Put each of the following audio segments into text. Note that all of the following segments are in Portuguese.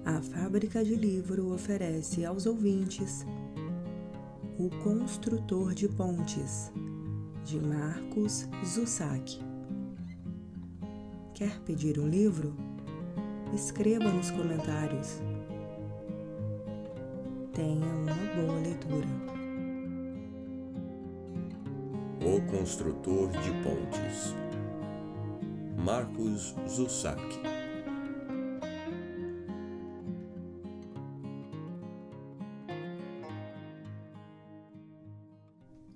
A Fábrica de Livro oferece aos ouvintes O Construtor de Pontes, de Marcos Zusak. Quer pedir um livro? Escreva nos comentários. Tenha uma boa leitura. O Construtor de Pontes, Marcos Zusak.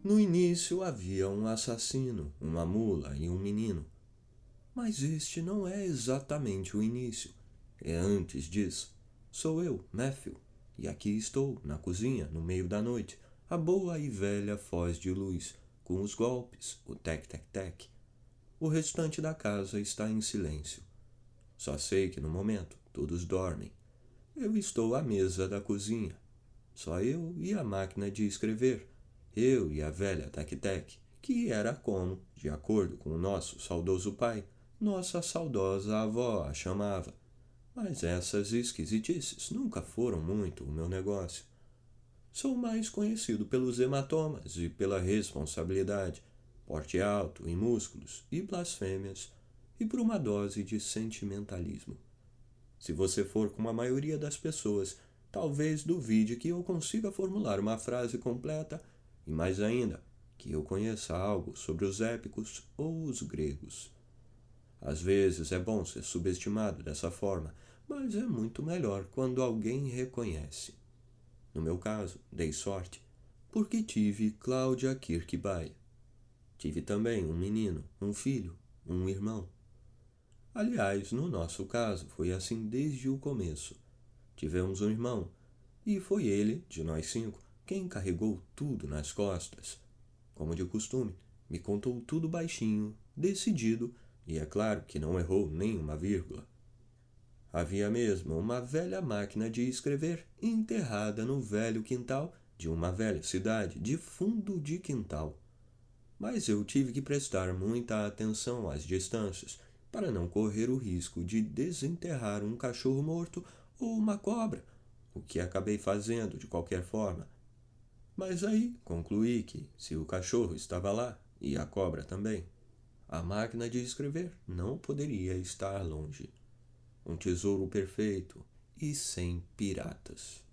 No início havia um assassino, uma mula e um menino. Mas este não é exatamente o início. É antes disso. Sou eu, Matthew, e aqui estou, na cozinha, no meio da noite, a boa e velha foz de luz, com os golpes, o tec-tec-tec. O restante da casa está em silêncio. Só sei que no momento todos dormem. Eu estou à mesa da cozinha. Só eu e a máquina de escrever. Eu e a velha tec-tec, que era como, de acordo com o nosso saudoso pai, nossa saudosa avó a chamava. Mas essas esquisitices nunca foram muito o meu negócio. Sou mais conhecido pelos hematomas e pela responsabilidade, porte alto e músculos e blasfêmias, e por uma dose de sentimentalismo. Se você for como a maioria das pessoas, talvez duvide que eu consiga formular uma frase completa e, mais ainda, que eu conheça algo sobre os épicos ou os gregos. Às vezes é bom ser subestimado dessa forma, mas é muito melhor quando alguém reconhece. No meu caso, dei sorte, porque tive Cláudia Kirkby. Tive também um menino, um filho, um irmão. Aliás, no nosso caso, foi assim desde o começo. Tivemos um irmão, e foi ele, de nós 5, quem carregou tudo nas costas. Como de costume, me contou tudo baixinho, decidido, e é claro que não errou nem uma vírgula. Havia mesmo uma velha máquina de escrever enterrada no velho quintal de uma velha cidade de fundo de quintal. Mas eu tive que prestar muita atenção às distâncias para não correr o risco de desenterrar um cachorro morto ou uma cobra, o que acabei fazendo de qualquer forma. Mas aí concluí que, se o cachorro estava lá, e a cobra também, a máquina de escrever não poderia estar longe. Um tesouro perfeito e sem piratas.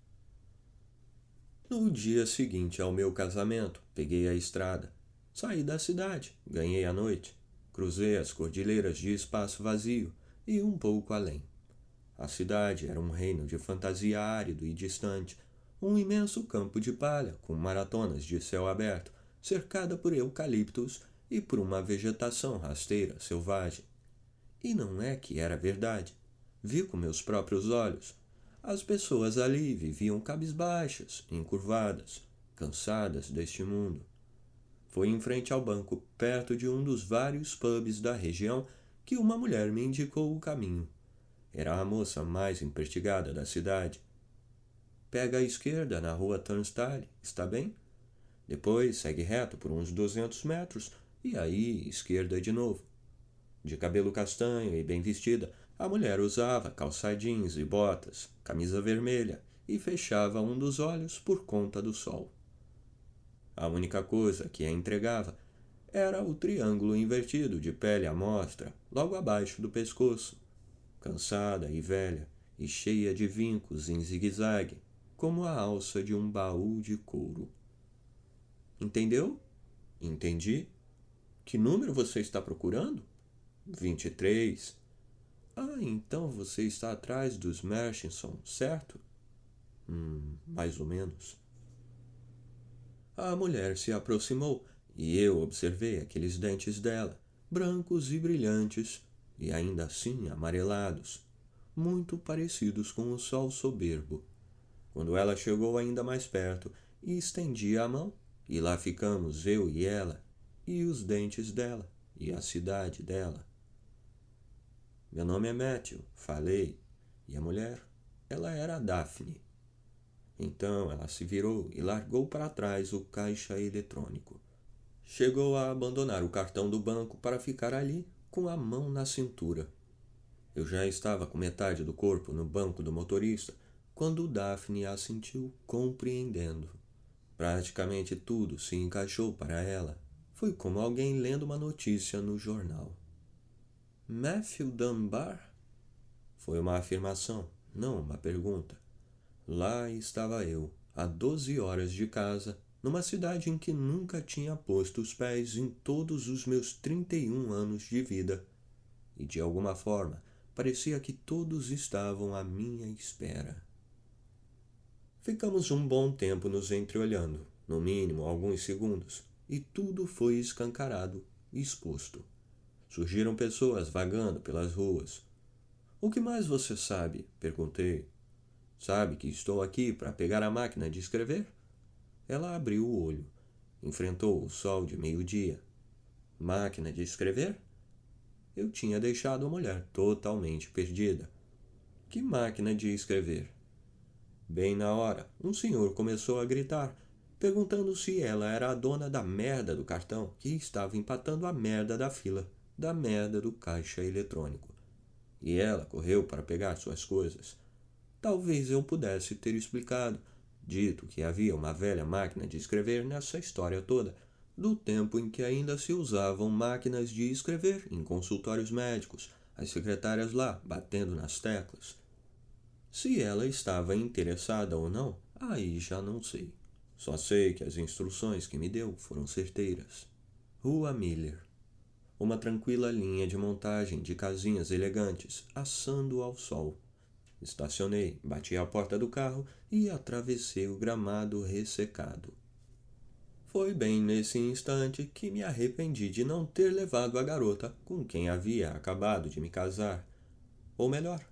No dia seguinte ao meu casamento, peguei a estrada. Saí da cidade, ganhei a noite, cruzei as cordilheiras de espaço vazio e um pouco além. A cidade era um reino de fantasia árido e distante, um imenso campo de palha com maratonas de céu aberto, cercada por eucaliptos e por uma vegetação rasteira selvagem. E não é que era verdade. Vi com meus próprios olhos. As pessoas ali viviam cabisbaixas, encurvadas, cansadas deste mundo. Foi em frente ao banco, perto de um dos vários pubs da região, que uma mulher me indicou o caminho. Era a moça mais empertigada da cidade. Pega à esquerda na rua Turnstile, está bem? Depois segue reto por uns 200 metros e aí esquerda de novo. De cabelo castanho e bem vestida, a mulher usava calça jeans e botas, camisa vermelha e fechava um dos olhos por conta do sol. A única coisa que a entregava era o triângulo invertido de pele à mostra, logo abaixo do pescoço, cansada e velha e cheia de vincos em zigue-zague, como a alça de um baú de couro. Entendeu? Entendi. Que número você está procurando? 23. Ah, então você está atrás dos Murchison, certo? Mais ou menos. A mulher se aproximou e eu observei aqueles dentes dela, brancos e brilhantes, e ainda assim amarelados, muito parecidos com o sol soberbo. Quando ela chegou ainda mais perto e estendi a mão, e lá ficamos eu e ela, e os dentes dela, e a cidade dela. Meu nome é Matthew, falei, e a mulher, ela era a Daphne. Então ela se virou e largou para trás o caixa eletrônico. Chegou a abandonar o cartão do banco para ficar ali, com a mão na cintura. Eu já estava com metade do corpo no banco do motorista quando Daphne assentiu, compreendendo. Praticamente tudo se encaixou para ela. Foi como alguém lendo uma notícia no jornal. Matthew Dunbar? Foi uma afirmação, não uma pergunta. Lá estava eu, a 12 horas de casa, numa cidade em que nunca tinha posto os pés em todos os meus 31 anos de vida. E de alguma forma, parecia que todos estavam à minha espera. Ficamos um bom tempo nos entreolhando, no mínimo alguns segundos, e tudo foi escancarado e exposto. Surgiram pessoas vagando pelas ruas. O que mais você sabe? Perguntei. Sabe que estou aqui para pegar a máquina de escrever? Ela abriu o olho. Enfrentou o sol de meio-dia. Máquina de escrever? Eu tinha deixado a mulher totalmente perdida. Que máquina de escrever? Bem na hora, um senhor começou a gritar, perguntando se ela era a dona da merda do cartão que estava empatando a merda da fila, da merda do caixa eletrônico. E ela correu para pegar suas coisas. Talvez eu pudesse ter explicado, dito que havia uma velha máquina de escrever nessa história toda, do tempo em que ainda se usavam máquinas de escrever em consultórios médicos, as secretárias lá batendo nas teclas. Se ela estava interessada ou não, aí já não sei. Só sei que as instruções que me deu foram certeiras. Rua Miller. Uma tranquila linha de montagem de casinhas elegantes, assando ao sol. Estacionei, bati a porta do carro e atravessei o gramado ressecado. Foi bem nesse instante que me arrependi de não ter levado a garota com quem havia acabado de me casar. Ou melhor,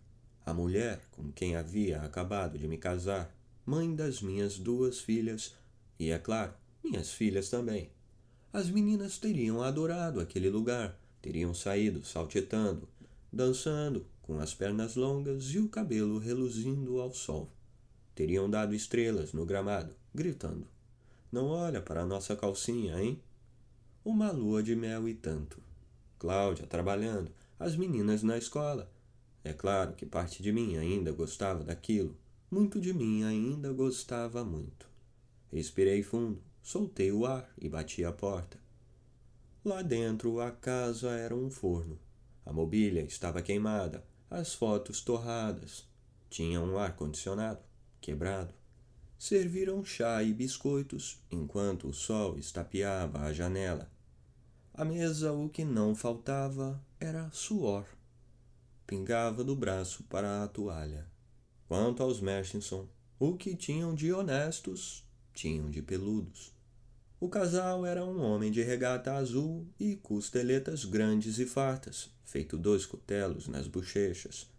a mulher com quem havia acabado de me casar, mãe das minhas 2 filhas e, é claro, minhas filhas também. As meninas teriam adorado aquele lugar, teriam saído saltitando, dançando, com as pernas longas e o cabelo reluzindo ao sol. Teriam dado estrelas no gramado, gritando: "Não olha para a nossa calcinha, hein?" Uma lua de mel e tanto. Cláudia trabalhando, as meninas na escola. É claro que parte de mim ainda gostava daquilo. Muito de mim ainda gostava muito. Respirei fundo, soltei o ar e bati a porta. Lá dentro a casa era um forno. A mobília estava queimada, as fotos torradas. Tinha um ar-condicionado quebrado. Serviram chá e biscoitos enquanto o sol estapeava a janela. À mesa o que não faltava era suor. Pingava do braço para a toalha. Quanto aos Murchison, o que tinham de honestos, tinham de peludos. O casal era um homem de regata azul e costeletas grandes e fartas, feito 2 cutelos nas bochechas,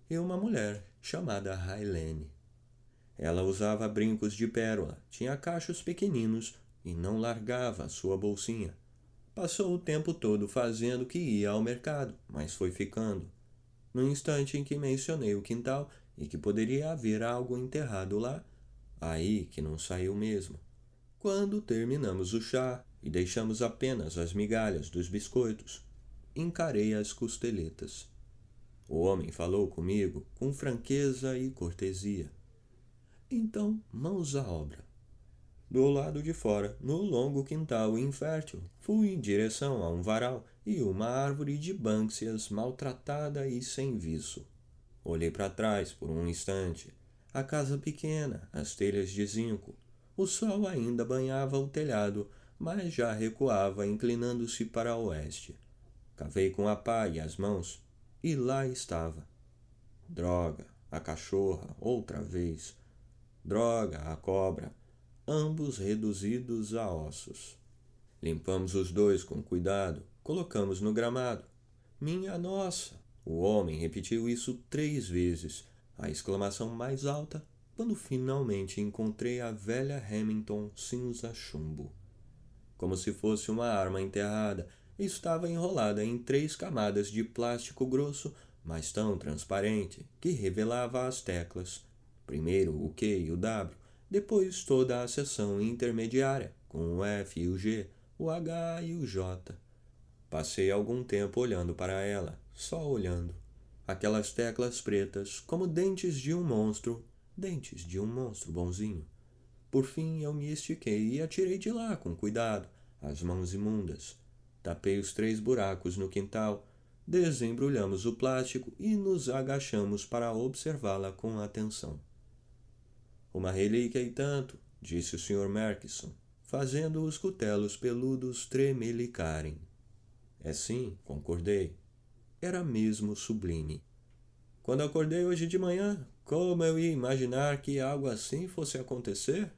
e uma mulher chamada Railene. Ela usava brincos de pérola, tinha cachos pequeninos e não largava a sua bolsinha. Passou o tempo todo fazendo que ia ao mercado, mas foi ficando. No instante em que mencionei o quintal e que poderia haver algo enterrado lá, aí que não saiu mesmo. Quando terminamos o chá e deixamos apenas as migalhas dos biscoitos, encarei as costeletas. O homem falou comigo com franqueza e cortesia. Então, mãos à obra. Do lado de fora, no longo quintal infértil, fui em direção a um varal e uma árvore de bânxias maltratada e sem viço. Olhei para trás por um instante. A casa pequena, as telhas de zinco. O sol ainda banhava o telhado, mas já recuava, inclinando-se para o oeste. Cavei com a pá e as mãos, e lá estava. Droga, a cachorra, outra vez. Droga, a cobra, ambos reduzidos a ossos. Limpamos os 2 com cuidado, colocamos no gramado. Minha nossa! O homem repetiu isso 3 vezes, a exclamação mais alta, quando finalmente encontrei a velha Remington cinza chumbo. Como se fosse uma arma enterrada, estava enrolada em 3 camadas de plástico grosso, mas tão transparente, que revelava as teclas. Primeiro o Q e o W, depois toda a seção intermediária, com o F e o G, o H e o J. Passei algum tempo olhando para ela, só olhando. Aquelas teclas pretas, como dentes de um monstro bonzinho. Por fim, eu me estiquei e atirei de lá com cuidado, as mãos imundas. Tapei os 3 buracos no quintal, desembrulhamos o plástico e nos agachamos para observá-la com atenção. Uma relíquia e tanto, disse o Sr. Markson, fazendo os cutelos peludos tremelicarem. É sim, concordei. Era mesmo sublime. Quando acordei hoje de manhã, como eu ia imaginar que algo assim fosse acontecer?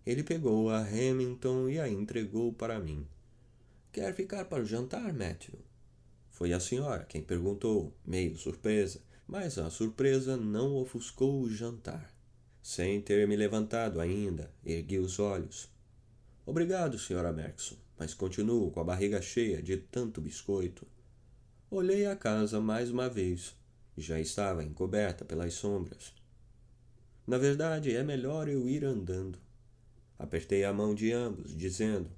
Ele pegou a Remington e a entregou para mim. Quer ficar para o jantar, Matthew? Foi a senhora quem perguntou, meio surpresa, mas a surpresa não ofuscou o jantar. Sem ter me levantado ainda, ergui os olhos. Obrigado, Sra. Markson, mas continuo com a barriga cheia de tanto biscoito. Olhei a casa mais uma vez. Já estava encoberta pelas sombras. Na verdade, é melhor eu ir andando. Apertei a mão de ambos, dizendo: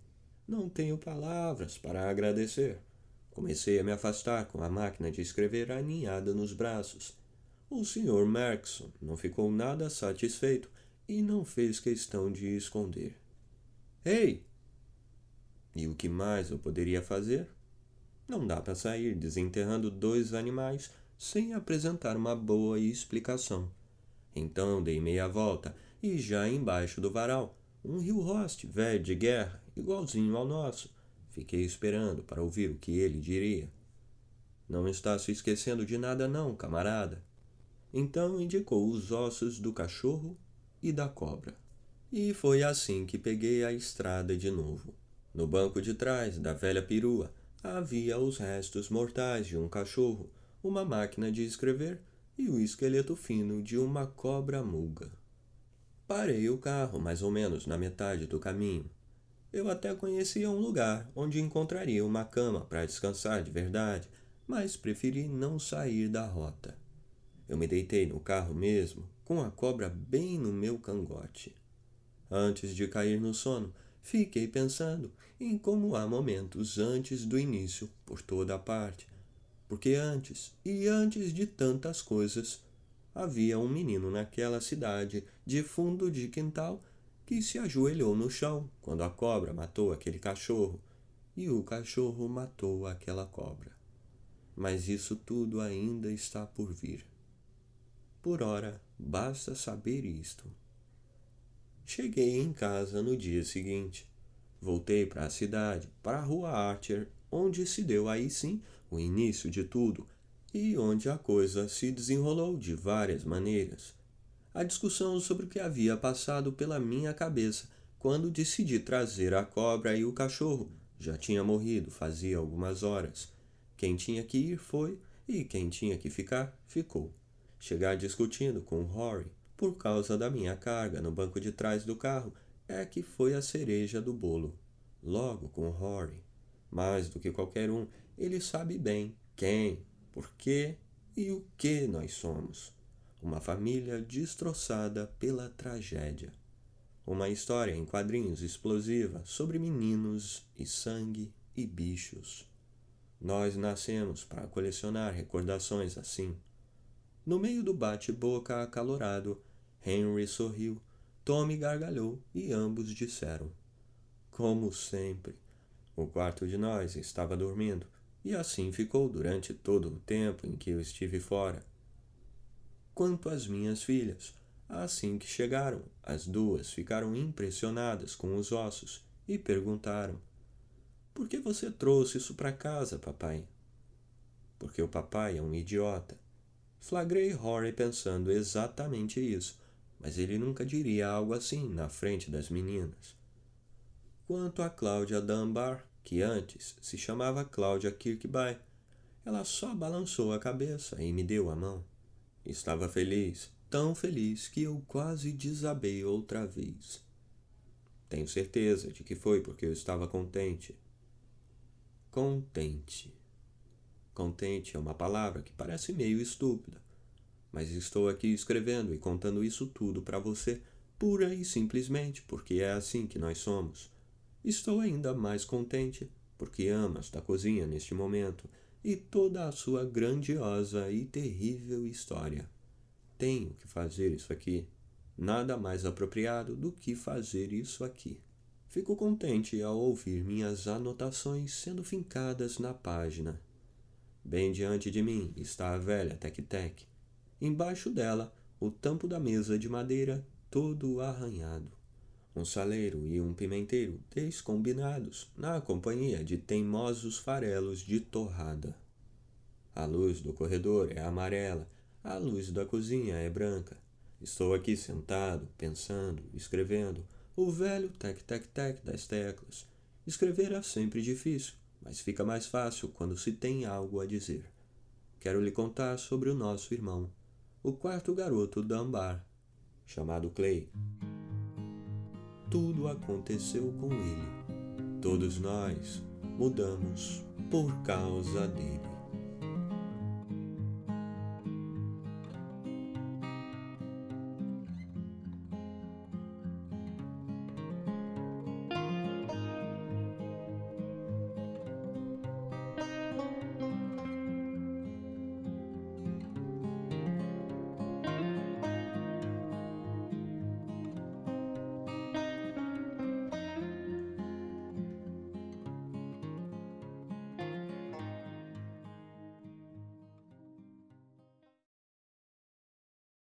não tenho palavras para agradecer. Comecei a me afastar com a máquina de escrever aninhada nos braços. O Sr. Markson não ficou nada satisfeito e não fez questão de esconder. Ei! E o que mais eu poderia fazer? Não dá para sair desenterrando 2 animais sem apresentar uma boa explicação. Então dei meia volta e já embaixo do varal, um Rio Rost velho de guerra, igualzinho ao nosso. Fiquei esperando para ouvir o que ele diria. Não está se esquecendo de nada não, camarada. Então indicou os ossos do cachorro e da cobra. E foi assim que peguei a estrada de novo. No banco de trás da velha perua havia os restos mortais de um cachorro, uma máquina de escrever e o esqueleto fino de uma cobra-muga. Parei o carro mais ou menos na metade do caminho. Eu até conhecia um lugar onde encontraria uma cama para descansar de verdade, mas preferi não sair da rota. Eu me deitei no carro mesmo, com a cobra bem no meu cangote. Antes de cair no sono, fiquei pensando em como há momentos antes do início por toda a parte. Porque antes de tantas coisas, havia um menino naquela cidade de fundo de quintal que se ajoelhou no chão quando a cobra matou aquele cachorro e o cachorro matou aquela cobra. Mas isso tudo ainda está por vir. Por ora, basta saber isto. Cheguei em casa no dia seguinte. Voltei para a cidade, para a rua Archer, onde se deu aí sim o início de tudo e onde a coisa se desenrolou de várias maneiras. A discussão sobre o que havia passado pela minha cabeça quando decidi trazer a cobra e o cachorro já tinha morrido fazia algumas horas. Quem tinha que ir foi e quem tinha que ficar, ficou. Chegar discutindo com Rory por causa da minha carga no banco de trás do carro é que foi a cereja do bolo. Logo com Rory. Mais do que qualquer um, ele sabe bem quem, por quê e o que nós somos. Uma família destroçada pela tragédia. Uma história em quadrinhos explosiva sobre meninos e sangue e bichos. Nós nascemos para colecionar recordações assim. No meio do bate-boca acalorado, Henry sorriu, Tommy gargalhou e ambos disseram: como sempre. O quarto de nós estava dormindo, e assim ficou durante todo o tempo em que eu estive fora. Quanto às minhas filhas, assim que chegaram, as 2 ficaram impressionadas com os ossos e perguntaram: por que você trouxe isso para casa, papai? Porque o papai é um idiota. Flagrei Rory pensando exatamente isso, mas ele nunca diria algo assim na frente das meninas. Quanto a Cláudia Dunbar, que antes se chamava Cláudia Kirkby, ela só balançou a cabeça e me deu a mão. Estava feliz, tão feliz que eu quase desabei outra vez. Tenho certeza de que foi porque eu estava contente. Contente. Contente é uma palavra que parece meio estúpida, mas estou aqui escrevendo e contando isso tudo para você pura e simplesmente porque é assim que nós somos. Estou ainda mais contente porque amas da cozinha neste momento e toda a sua grandiosa e terrível história. Tenho que fazer isso aqui. Nada mais apropriado do que fazer isso aqui. Fico contente ao ouvir minhas anotações sendo fincadas na página. Bem diante de mim está a velha Tec-Tec. Embaixo dela, o tampo da mesa de madeira todo arranhado. Um saleiro e um pimenteiro descombinados na companhia de teimosos farelos de torrada. A luz do corredor é amarela, a luz da cozinha é branca. Estou aqui sentado, pensando, escrevendo, o velho tec-tec-tec das teclas. Escrever é sempre difícil, mas fica mais fácil quando se tem algo a dizer. Quero lhe contar sobre o nosso irmão, o quarto garoto da Ambar, chamado Clay. Tudo aconteceu com ele. Todos nós mudamos por causa dele.